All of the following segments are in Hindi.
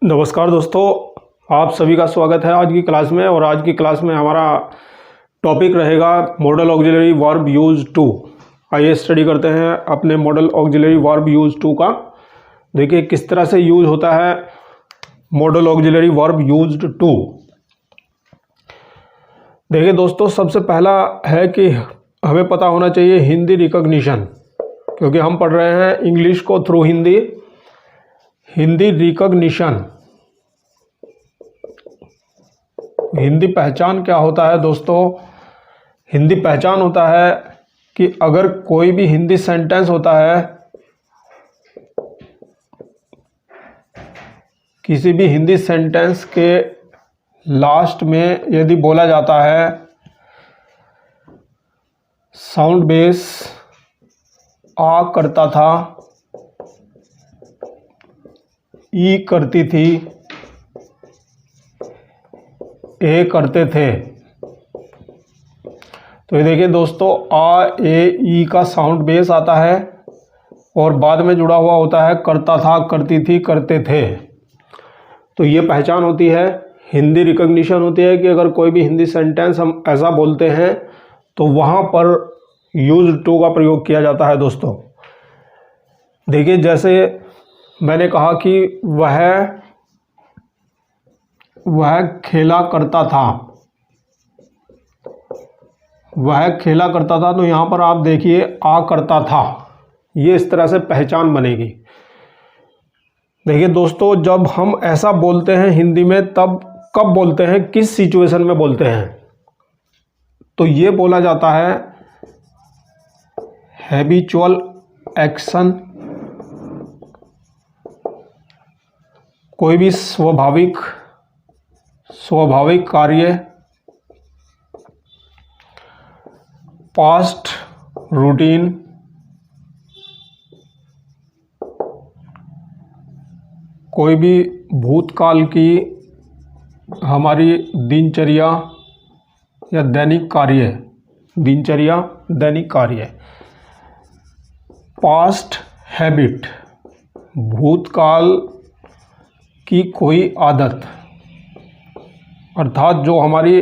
नमस्कार दोस्तों, आप सभी का स्वागत है आज की क्लास में। और आज की क्लास में हमारा टॉपिक रहेगा modal auxiliary verb use to. आइए स्टडी करते हैं अपने modal auxiliary verb use to का। देखिए किस तरह से यूज होता है modal auxiliary verb used to. देखिए दोस्तों, सबसे पहला है कि हमें पता होना चाहिए हिंदी रिकॉग्निशन, क्योंकि हम पढ़ रहे हैं इंग्लिश को थ्रू हिंदी रिकॉग्निशन। हिंदी पहचान क्या होता है दोस्तों? हिंदी पहचान होता है कि अगर कोई भी हिंदी सेंटेंस होता है, किसी भी हिंदी सेंटेंस के लास्ट में यदि बोला जाता है साउंड बेस आ करता था, ई करती थी, ए करते थे, तो ये देखिए दोस्तों, आ ए ई का साउंड बेस आता है और बाद में जुड़ा हुआ होता है करता था, करती थी, करते थे। तो ये पहचान होती है, हिंदी रिकॉग्निशन होती है कि अगर कोई भी हिंदी सेंटेंस हम ऐसा बोलते हैं तो वहाँ पर यूज टू का प्रयोग किया जाता है दोस्तों। देखिए जैसे मैंने कहा कि वह खेला करता था, वह खेला करता था, तो यहाँ पर आप देखिए आ करता था, ये इस तरह से पहचान बनेगी। देखिए दोस्तों, जब हम ऐसा बोलते हैं हिंदी में तब कब बोलते हैं, किस सिचुएशन में बोलते हैं, तो ये बोला जाता है हैबिचुअल एक्शन। कोई भी स्वाभाविक कार्य, पास्ट रूटीन, कोई भी भूतकाल की हमारी दिनचर्या या दैनिक कार्य, दिनचर्या दैनिक कार्य। पास्ट हैबिट, भूतकाल की कोई आदत, अर्थात जो हमारी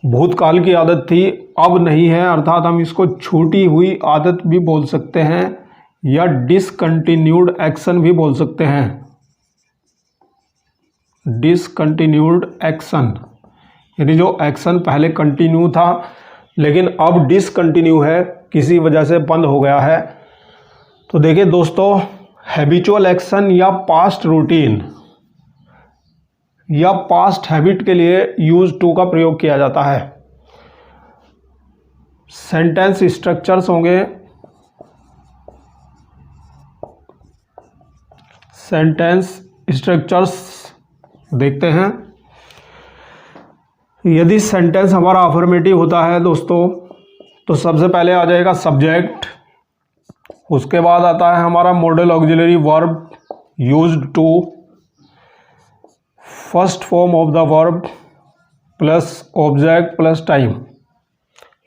भूतकाल की आदत थी अब नहीं है, अर्थात हम इसको छूटी हुई आदत भी बोल सकते हैं या डिसकंटिन्यूड एक्शन भी बोल सकते हैं। डिसकंटिन्यूड एक्शन यानी जो एक्शन पहले कंटिन्यू था लेकिन अब डिसकंटिन्यू है, किसी वजह से बंद हो गया है। तो देखिए दोस्तों, हैबिचुअल एक्शन या पास्ट रूटीन या पास्ट हैबिट के लिए यूज टू का प्रयोग किया जाता है। सेंटेंस स्ट्रक्चर्स होंगे, सेंटेंस स्ट्रक्चर्स देखते हैं। यदि सेंटेंस हमारा अफर्मेटिव होता है दोस्तों, तो सबसे पहले आ जाएगा सब्जेक्ट, उसके बाद आता है हमारा modal auxiliary verb used to, first form of the verb plus object plus time.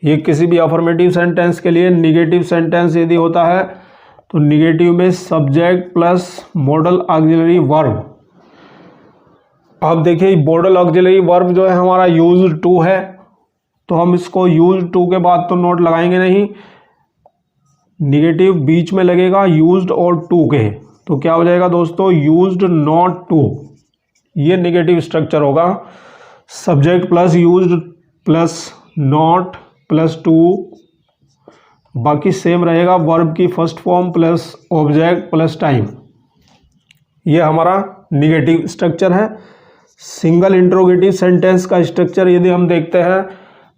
ये किसी भी अफर्मेटिव सेंटेंस के लिए। निगेटिव सेंटेंस यदि होता है तो निगेटिव में subject plus model auxiliary verb. अब देखिए मॉडल ऑक्सिलरी वर्ब जो है हमारा यूज टू है, तो हम इसको यूज टू के बाद तो नोट लगाएंगे नहीं, निगेटिव बीच में लगेगा यूज्ड और टू के, तो क्या हो जाएगा दोस्तों, यूज्ड नॉट टू। ये नेगेटिव स्ट्रक्चर होगा। Subject plus used plus not plus two, बाकी सेम रहेगा। वर्ब की first form plus object plus time, ये हमारा नेगेटिव स्ट्रक्चर है। सिंगल इंट्रोगेटिव सेंटेंस का स्ट्रक्चर यदि हम देखते हैं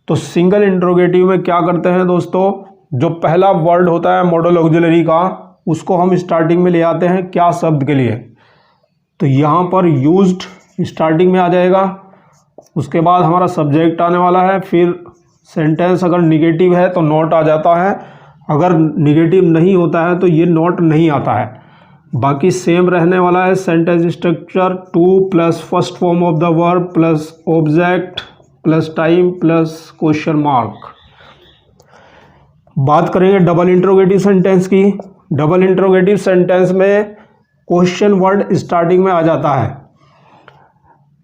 तो सिंगल इंट्रोगेटिव में क्या करते हैं दोस्तों, जो पहला वर्ड होता है मॉडल ऑक्सिलरी का उसको हम स्टार्टिंग में ले आते हैं क्या शब्द के लिए, तो यहाँ पर यूज्ड स्टार्टिंग में आ जाएगा, उसके बाद हमारा सब्जेक्ट आने वाला है, फिर सेंटेंस अगर निगेटिव है तो नॉट आ जाता है, अगर निगेटिव नहीं होता है तो ये नॉट नहीं आता है। बाकी सेम रहने वाला है sentence structure, two plus first form of the verb plus object plus time plus question mark. बात करेंगे डबल इंट्रोगेटिव सेंटेंस की। डबल इंट्रोगेटिव सेंटेंस में क्वेश्चन वर्ड स्टार्टिंग में आ जाता है।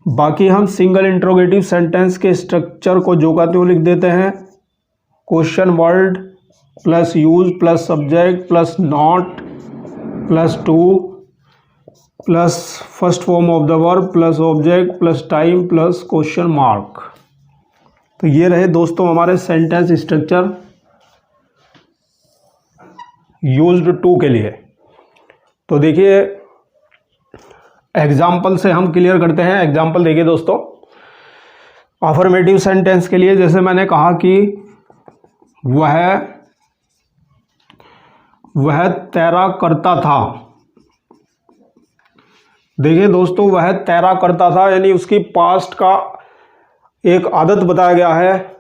बाकी हम सिंगल इंट्रोगेटिव सेंटेंस के स्ट्रक्चर को जो का त्यों लिख देते हैं, question word plus use plus subject plus not plus two plus first form of the verb plus object plus time plus question mark. तो ये रहे दोस्तों हमारे सेंटेंस स्ट्रक्चर यूज्ड टू के लिए। तो देखिए एग्जाम्पल से हम क्लियर करते हैं। एग्जाम्पल देखिए दोस्तों, अफर्मेटिव सेंटेंस के लिए जैसे मैंने कहा कि वह तैरा करता था। देखिए दोस्तों, वह तैरा करता था यानी उसकी पास्ट का एक आदत बताया गया है,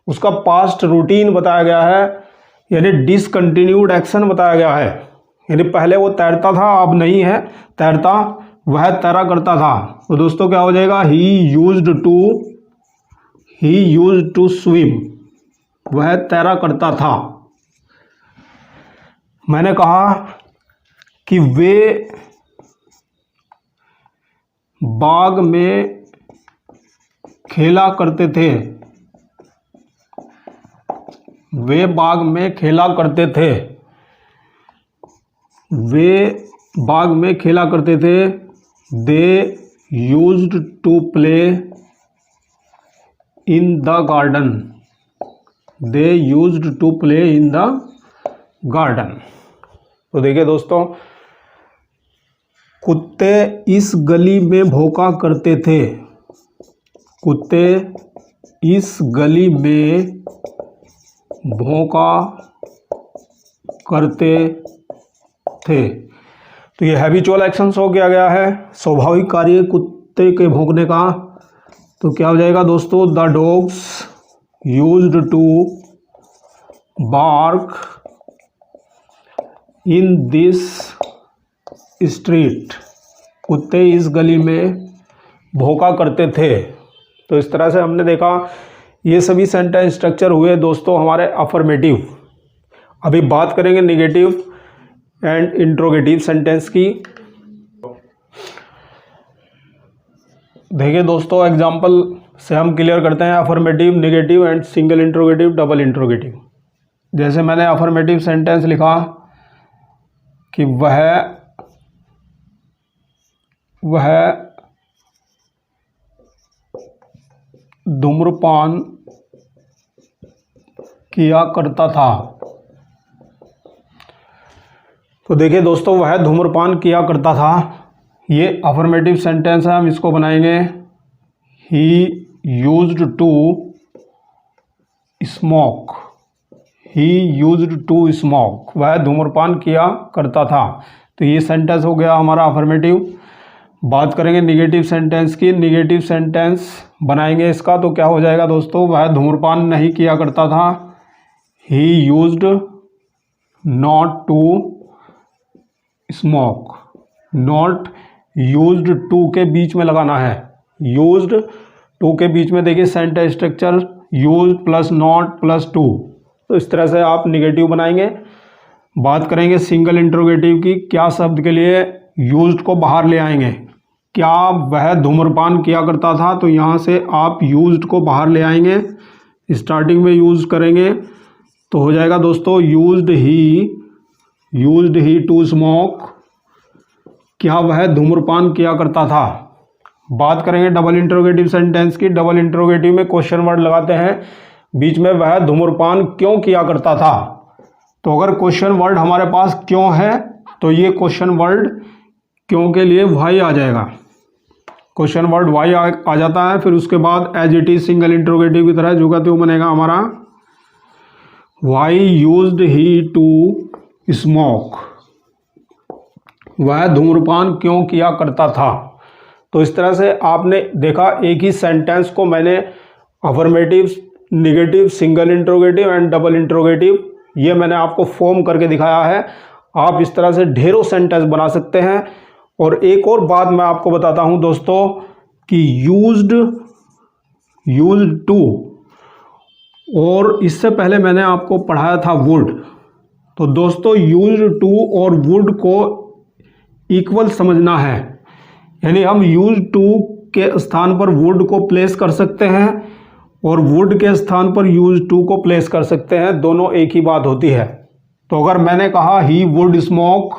उसका पास्ट रूटीन बताया गया है, यानी डिसकंटिन्यूड एक्शन बताया गया है। यानी पहले वो तैरता था, अब नहीं है तैरता, वह तैरा करता था। तो दोस्तों क्या हो जाएगा, ही यूज्ड टू स्विम, वह तैरा करता था। मैंने कहा कि वे बाग में खेला करते थे, वे बाग में खेला करते थे, वे बाग में खेला करते थे। They used to play in the garden, they used to play in the garden. तो देखिए दोस्तों, कुत्ते इस गली में भौंका करते थे, कुत्ते इस गली में भौंका करते थे। तो ये हैबिचुअल एक्शंस हो गया है, स्वाभाविक कार्य कुत्ते के भौंकने का। तो क्या हो जाएगा दोस्तों, the dogs used to bark in this street, कुत्ते इस गली में भौंका करते थे। तो इस तरह से हमने देखा ये सभी सेंटेंस स्ट्रक्चर हुए दोस्तों हमारे अफर्मेटिव। अभी बात करेंगे निगेटिव एंड इंट्रोगेटिव सेंटेंस की। देखिए दोस्तों, एग्जांपल से हम क्लियर करते हैं affirmative, negative and single interrogative, double interrogative. जैसे मैंने अफर्मेटिव सेंटेंस लिखा कि वह धूम्रपान किया करता था। तो देखिए दोस्तों, वह धूम्रपान किया करता था, ये अफर्मेटिव सेंटेंस है। हम इसको बनाएंगे he used to smoke, he used to smoke, वह धूम्रपान किया करता था। तो ये सेंटेंस हो गया हमारा अफर्मेटिव। बात करेंगे निगेटिव सेंटेंस की। निगेटिव सेंटेंस बनाएंगे इसका, तो क्या हो जाएगा दोस्तों, वह धूम्रपान नहीं किया करता था, he used not to smoke. Not used to के बीच में लगाना है, यूज्ड टू के बीच में देखिए sentence structure used plus not plus two. तो इस तरह से आप निगेटिव बनाएंगे। बात करेंगे सिंगल इंट्रोगेटिव की। क्या शब्द के लिए यूज्ड को बाहर ले आएंगे, क्या वह धूम्रपान किया करता था, तो यहाँ से आप यूज्ड को बाहर ले आएंगे, स्टार्टिंग में यूज करेंगे तो हो जाएगा दोस्तों यूज्ड ही टू स्मोक, क्या वह धूम्रपान किया करता था। बात करेंगे डबल इंट्रोगेटिव सेंटेंस की। डबल इंट्रोगेटिव में क्वेश्चन वर्ड लगाते हैं बीच में, वह धूम्रपान क्यों किया करता था। तो अगर क्वेश्चन वर्ड हमारे पास क्यों है तो ये क्वेश्चन वर्ड क्यों के लिए वाई आ जाएगा, क्वेश्चन वर्ड वाई आ जाता है। फिर उसके बाद as it is single interrogative की तरह जो का त्यों बनेगा हमारा why used he to smoke, वह धूम्रपान क्यों किया करता था। तो इस तरह से आपने देखा एक ही सेंटेंस को मैंने affirmative, negative, single interrogative and double interrogative ये मैंने आपको फॉर्म करके दिखाया है। आप इस तरह से ढेरों सेंटेंस बना सकते हैं। और एक और बात मैं आपको बताता हूं दोस्तों कि यूज्ड टू, और इससे पहले मैंने आपको पढ़ाया था वुड। तो दोस्तों यूज्ड टू और वुड को इक्वल समझना है, यानी हम यूज्ड टू के स्थान पर वुड को प्लेस कर सकते हैं और वुड के स्थान पर यूज टू को प्लेस कर सकते हैं, दोनों एक ही बात होती है। तो अगर मैंने कहा ही वुड स्मोक,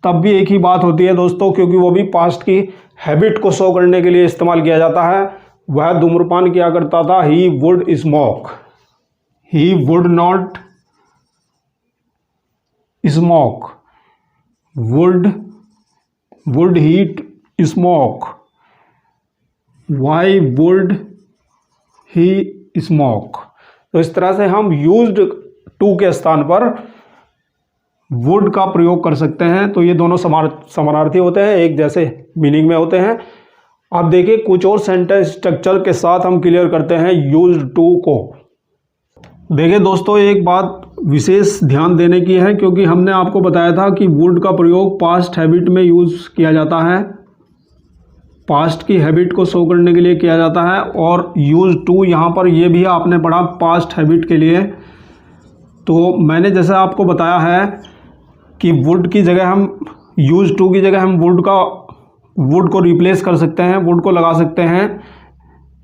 तब भी एक ही बात होती है दोस्तों, क्योंकि वो भी पास्ट की हैबिट को शो करने के लिए इस्तेमाल किया जाता है। वह धूम्रपान किया करता था, he would smoke, he would not smoke, would he smoke, why would he smoke. तो इस तरह से हम यूज्ड टू के स्थान पर वुड का प्रयोग कर सकते हैं। तो ये दोनों समानार्थी होते हैं, एक जैसे मीनिंग में होते हैं। अब देखिए कुछ और सेंटेंस स्ट्रक्चर के साथ हम क्लियर करते हैं यूज्ड टू को। देखिए दोस्तों, एक बात विशेष ध्यान देने की है, क्योंकि हमने आपको बताया था कि वुड का प्रयोग पास्ट हैबिट में यूज़ किया जाता है, पास्ट की हैबिट को शो करने के लिए किया जाता है। और यूज टू यहाँ पर ये भी आपने पढ़ा पास्ट हैबिट के लिए। तो मैंने जैसे आपको बताया है कि वुड की जगह हम यूज टू की जगह हम वुड को रिप्लेस कर सकते हैं, वुड को लगा सकते हैं,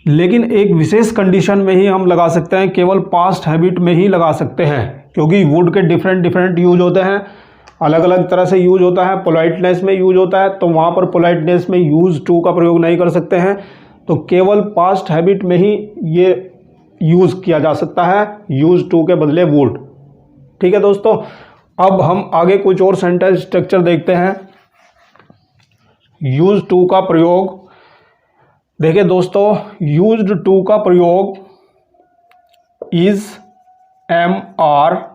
लेकिन एक विशेष कंडीशन में ही हम लगा सकते हैं, केवल पास्ट हैबिट में ही लगा सकते हैं। क्योंकि वुड के डिफरेंट यूज होते हैं, अलग अलग तरह से यूज होता है। पोलाइटनेस में यूज होता है, तो वहाँ पर पोलाइटनेस में यूज टू का प्रयोग नहीं कर सकते हैं, तो केवल पास्ट हैबिट में ही ये यूज किया जा सकता है, यूज टू के बदले वुड। ठीक है दोस्तों, अब हम आगे कुछ और सेंटेंस स्ट्रक्चर देखते हैं यूज टू का प्रयोग। देखिए दोस्तों, यूज्ड टू का प्रयोग is, am, are,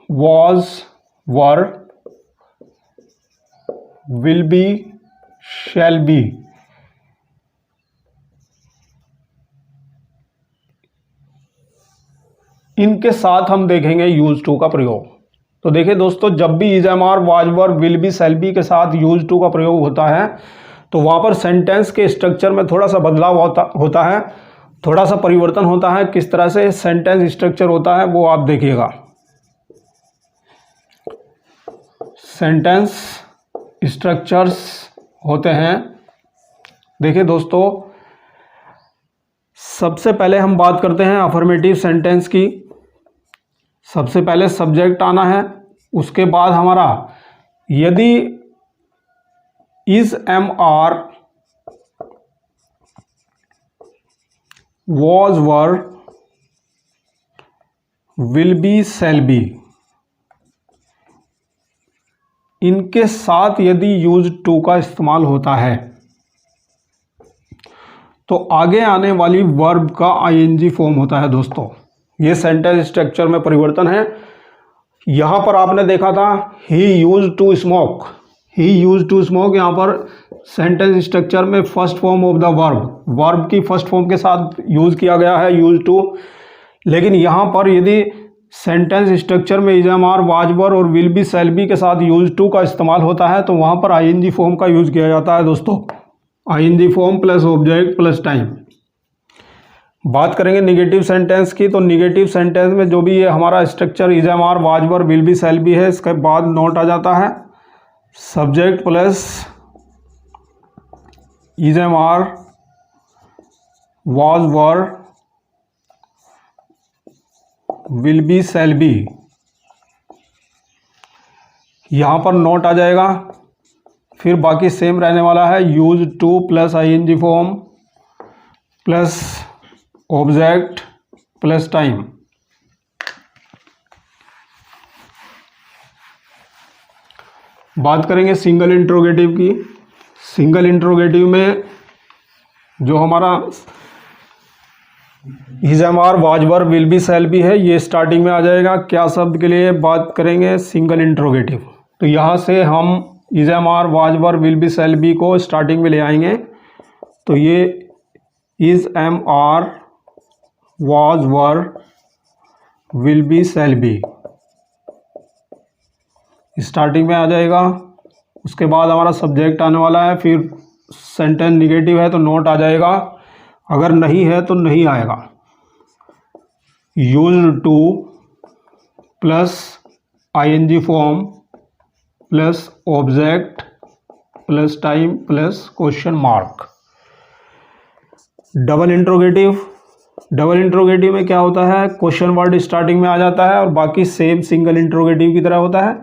was, were, will be, shall be। इनके साथ हम देखेंगे यूज टू का प्रयोग। तो देखिए दोस्तों, जब भी is, am, are, was, were, will be, shall be के साथ यूज टू का प्रयोग होता है, तो वहां पर सेंटेंस के स्ट्रक्चर में थोड़ा सा बदलाव होता है, थोड़ा सा परिवर्तन होता है। किस तरह से सेंटेंस स्ट्रक्चर होता है वो आप देखिएगा। सेंटेंस स्ट्रक्चर्स होते हैं, देखिए दोस्तों, सबसे पहले हम बात करते हैं अफर्मेटिव सेंटेंस की। सबसे पहले सब्जेक्ट आना है, उसके बाद हमारा यदि is, am, are, was, were, will be, shall be, इनके साथ यदि यूज टू का इस्तेमाल होता है, तो आगे आने वाली वर्ब का आईएनजी फॉर्म होता है दोस्तों। ये सेंटेंस स्ट्रक्चर में परिवर्तन है। यहां पर आपने देखा था he use to smoke, he use to smoke, यहाँ पर सेंटेंस स्ट्रक्चर में first form of the verb की फर्स्ट फॉर्म के साथ यूज किया गया है यूज टू। लेकिन यहाँ पर यदि सेंटेंस स्ट्रक्चर में इज, एम, आर, वाज, वर और विल बी, शैल बी के साथ यूज टू का इस्तेमाल होता है, तो वहाँ पर आईएनजी फॉर्म का यूज किया जाता है दोस्तों। ING form plus object plus time. बात करेंगे निगेटिव सेंटेंस की, तो निगेटिव सेंटेंस में जो भी ये हमारा structure is, am, are, was, were, will be, shall be है, इसके बाद नोट आ जाता है subject plus is, am, are, was, were, will be, shall be. यहां पर नोट आ जाएगा, फिर बाकी सेम रहने वाला है use to plus ING form plus object plus time. बात करेंगे सिंगल इंट्रोगेटिव की। सिंगल इंट्रोगेटिव में जो हमारा is, am, are, was, were, will be, shall be है, ये स्टार्टिंग में आ जाएगा। क्या शब्द के लिए बात करेंगे? Single interrogative. तो यहाँ से हम is, am, are, was, were, will be, shall be को स्टार्टिंग में ले आएंगे। तो ये is, am, are, was, were, will be, shall be starting में आ जाएगा। उसके बाद हमारा सब्जेक्ट आने वाला है, फिर सेंटेंस निगेटिव है तो नोट आ जाएगा, अगर नहीं है तो नहीं आएगा। Used to plus ING form plus object plus time plus question mark. Double interrogative में क्या होता है, क्वेश्चन वर्ड स्टार्टिंग में आ जाता है और बाकी सेम सिंगल इंट्रोगेटिव की तरह होता है।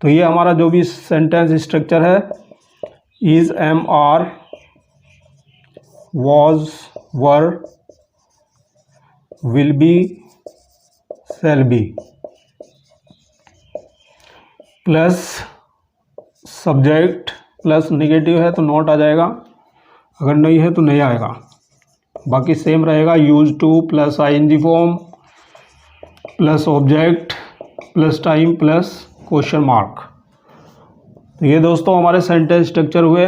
तो ये हमारा जो भी सेंटेंस स्ट्रक्चर है, is, am, are, was, were, will be, shall be, plus subject plus negative है तो नॉट आ जाएगा, अगर नहीं है तो नहीं आएगा। बाकी सेम रहेगा, use to plus ING form plus object plus time plus question mark. तो ये दोस्तों हमारे सेंटेंस स्ट्रक्चर हुए।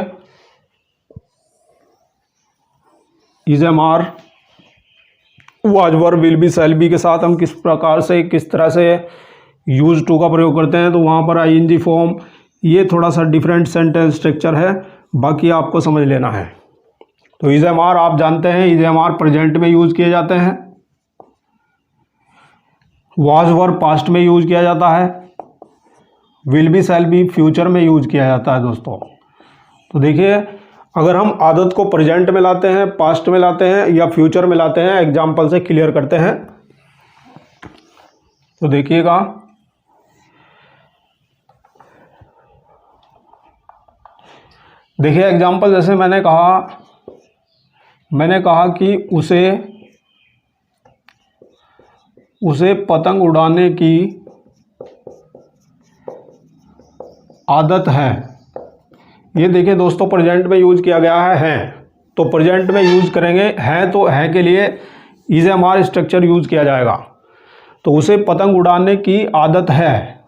Is, am, are, was, were, will be, shall be के साथ हम किस तरह से यूज टू का प्रयोग करते हैं, तो वहाँ पर आईएनजी फॉर्म, ये थोड़ा सा डिफरेंट सेंटेंस स्ट्रक्चर है, बाकी आपको समझ लेना है। तो इज, एम, आर आप जानते हैं, इज, एम, आर प्रेजेंट में यूज किए जाते हैं, वाज, वर पास्ट में यूज किया जाता है, will be, shall B future में यूज किया जाता है दोस्तों। तो देखिए, अगर हम आदत को प्रेजेंट में लाते हैं, पास्ट में लाते हैं या फ्यूचर में लाते हैं, एग्जाम्पल से क्लियर करते हैं। तो देखिएगा, देखिए एग्जाम्पल जैसे मैंने कहा कि उसे पतंग उड़ाने की आदत है। ये देखिए दोस्तों, प्रेजेंट में यूज किया गया है, तो प्रेजेंट में यूज करेंगे है, तो है के लिए is, am, are structure use किया जाएगा। तो उसे पतंग उड़ाने की आदत है,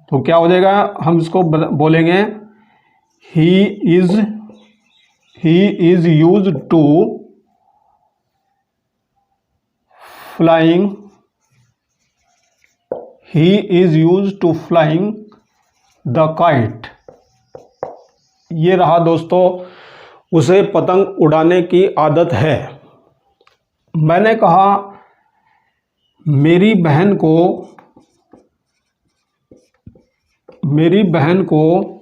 तो क्या हो जाएगा, हम इसको बोलेंगे he is use to flying, he is use to flying the kite. ये रहा दोस्तों, उसे पतंग उड़ाने की आदत है। मैंने कहा मेरी बहन को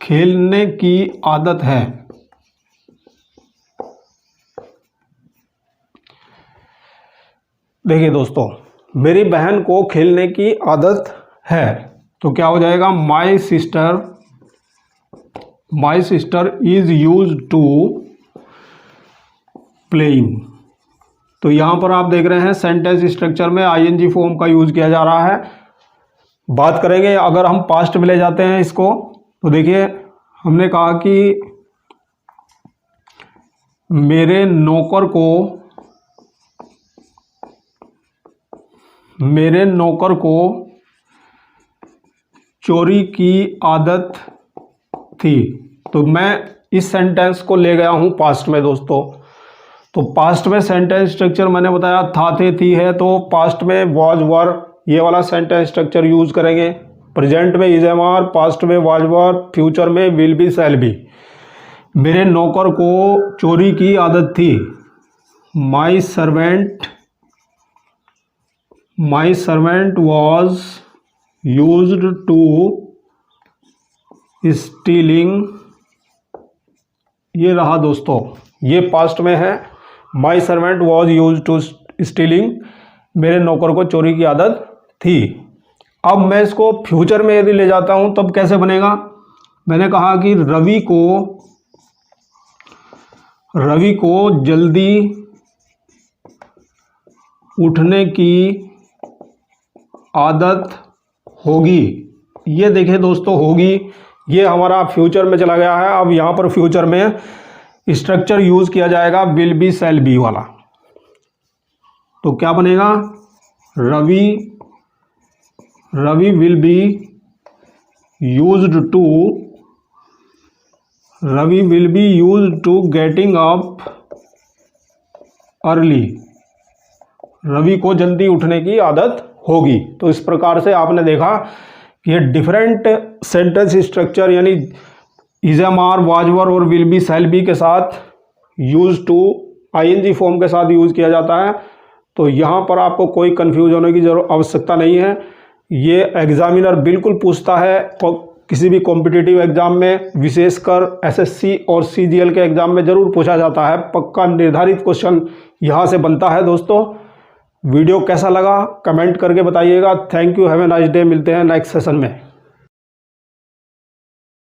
खेलने की आदत है। देखिए दोस्तों, मेरी बहन को खेलने की आदत है, तो क्या हो जाएगा, my sister is use to playing. तो यहाँ पर आप देख रहे हैं सेंटेंस स्ट्रक्चर में आईएनजी फॉर्म का यूज किया जा रहा है। बात करेंगे अगर हम पास्ट में ले जाते हैं इसको, तो देखिए हमने कहा कि मेरे नौकर को चोरी की आदत थी। तो मैं इस सेंटेंस को ले गया हूं पास्ट में दोस्तों। तो पास्ट में सेंटेंस स्ट्रक्चर मैंने बताया था, थे, थी, है, तो पास्ट में वाज, वर, ये वाला सेंटेंस स्ट्रक्चर यूज करेंगे। प्रेजेंट में इज, एम, आर, पास्ट में वाज, वर, फ्यूचर में विल बी, शैल बी। मेरे नौकर को चोरी की आदत थी। My servant was used to stealing. ये रहा दोस्तों, ये पास्ट में है, my servant was used to stealing, मेरे नौकर को चोरी की आदत थी। अब मैं इसको फ्यूचर में यदि ले जाता हूं तब कैसे बनेगा, मैंने कहा कि रवि को जल्दी उठने की आदत होगी। ये देखिए दोस्तों, होगी, ये हमारा फ्यूचर में चला गया है। अब यहाँ पर फ्यूचर में स्ट्रक्चर यूज किया जाएगा विल बी, शैल बी वाला। तो क्या बनेगा, Ravi will be used to getting up early. Ravi को जल्दी उठने की आदत होगी। तो इस प्रकार से आपने देखा कि ये डिफरेंट सेंटेंस स्ट्रक्चर यानी इज, एम, आर, वाज, वर और विल बी, शैल बी के साथ यूज टू आईएनजी फॉर्म के साथ यूज किया जाता है। तो यहाँ पर आपको कोई कंफ्यूज होने की आवश्यकता नहीं है। ये एग्जामिनर बिल्कुल पूछता है किसी भी कॉम्पिटिटिव एग्जाम में, विशेषकर एसएससी और सीजीएल के एग्जाम में ज़रूर पूछा जाता है। पक्का निर्धारित क्वेश्चन यहाँ से बनता है दोस्तों। वीडियो कैसा लगा कमेंट करके बताइएगा। Thank you, have a nice day. मिलते हैं नेक्स्ट सेशन में।